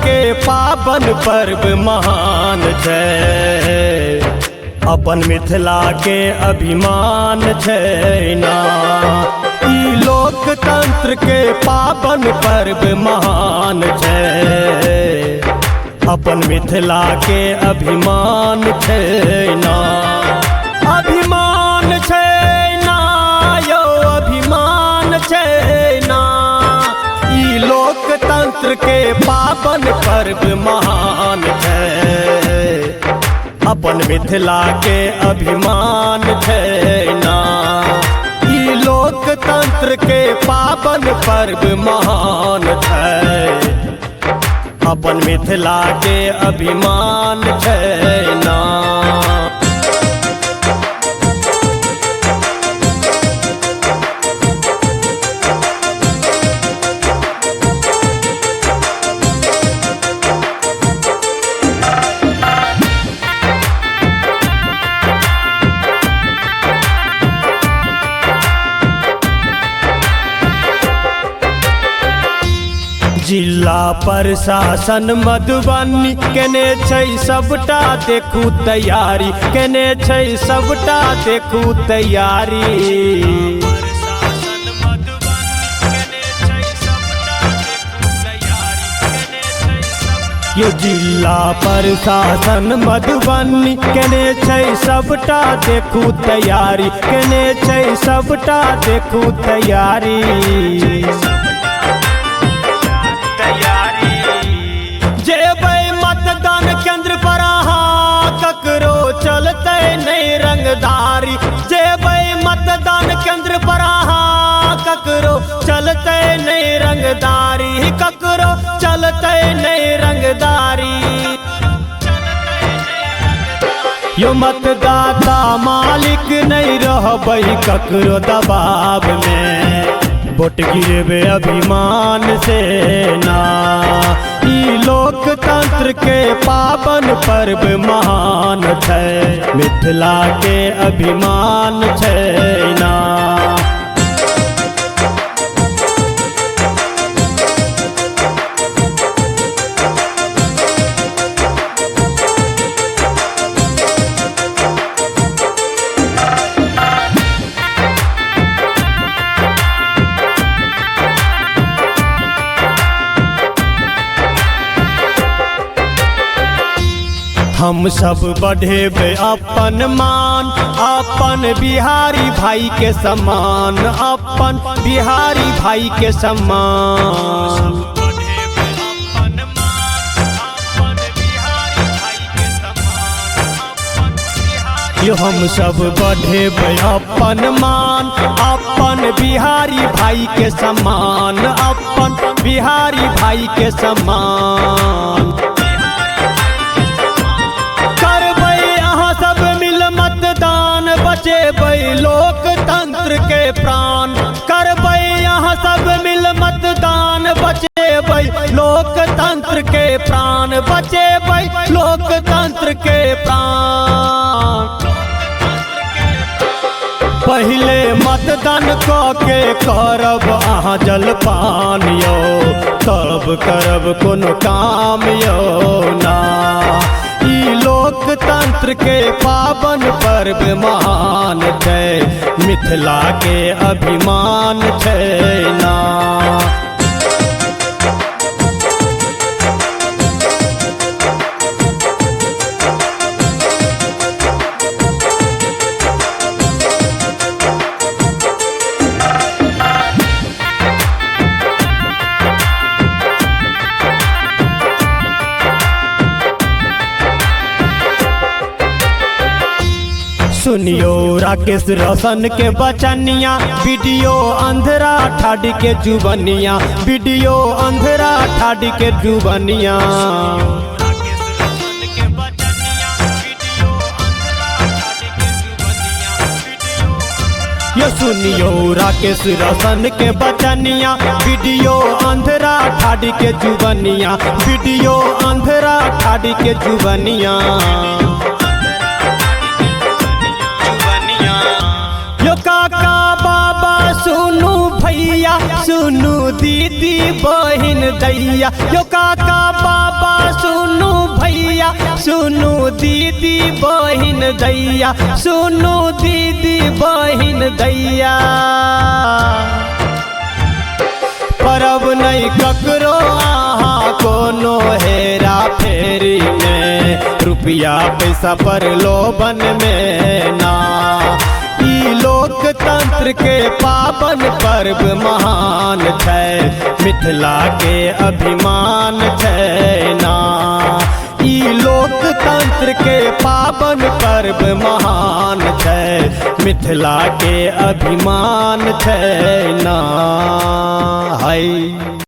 के पावन पर्व महान छै, अपन मिथिला के अभिमान छै ना। ई लोकतंत्र के पावन पर्व महान छै, अपन मिथिला के अभिमान छै ना। अभिमान छै ना यौ, अभिमान छै ना। ई लोकतंत्र के पावन पर्व महान छै, अपन मिथिला के अभिमान छै ना। ई लोकतंत्र के पावन पर्व महान छै, अपन मिथिला के अभिमान छै ना। जिला प्रशासन मधुबनी केने छै सबटा देखू तैयारी, केने छै सबटा देखू तैयारी। यो जिला प्रशासन मधुबनी केने छै सबटा देखू तैयारी, केने छै सबटा देखू तैयारी। जेबै मतदान केंद्र पर अहाँ ककरो चलते नहीं रंगदारी, जेबै मतदान केंद्र पर अहाँ ककरो चलते नहीं रंगदारी, ककरो चलते नहीं रंगदारी। यो मतदाता मालिक नहीं रहबै ककरो दबाव में, वोट गिरबे अभिमान से ना। ई लोकतंत्र के पावन पर्व महान छै, मिथिला के अभिमान छै ना। हम सब बढ़ेबे अपन मान, अपन बिहारी भाई के सम्मान, अपन बिहारी भाई के सम्मान। यो हम सब बढ़ेबे अपन मान, अपन बिहारी भाई के सम्मान, अपन बिहारी भाई के सम्मान। बचेबै लोकतंत्र के प्राण, करबै यहाँ सब मिल मतदान, बचेबै लोकतंत्र के प्राण, बचेबै लोकतंत्र के प्राण। पहले मतदान के करब अहाँ जलपान यो, तब करब कोनो काम यो ना। ई लोकतंत्र के पावन पर्व महान छै, मिथिला के अभिमान छै ना। सुनियो राकेश रोशन के बचनिया, वीडियो अंधेरा ठाड़ी के जुबनिया, वीडियो अंधेरा ठाड़ी के जुबनिया। ये सुनियो राकेश रोशन के बचनिया, वीडियो अंधेरा ठाड़ी के जुबनिया, वीडियो अंधेरा ठाड़ी के जुबनिया। यो काका बाबा सुनू भैया सुनू दी दीदी बहिन दैया, यो काका बाबा सुनु भैया, सुनु दीदी बहिन दैया, सुनु दीदी बहिन दैया। परब नहीं ककरो आहा कोनो हेरा फेरी में, रुपया पैसा पर लोभन में ना। ई लोकतंत्र के पावन पर्व महान छै, मिथिला के अभिमान छै ना। ई लोकतंत्र के पावन पर्व महान छै, मिथिला के अभिमान छै ना। है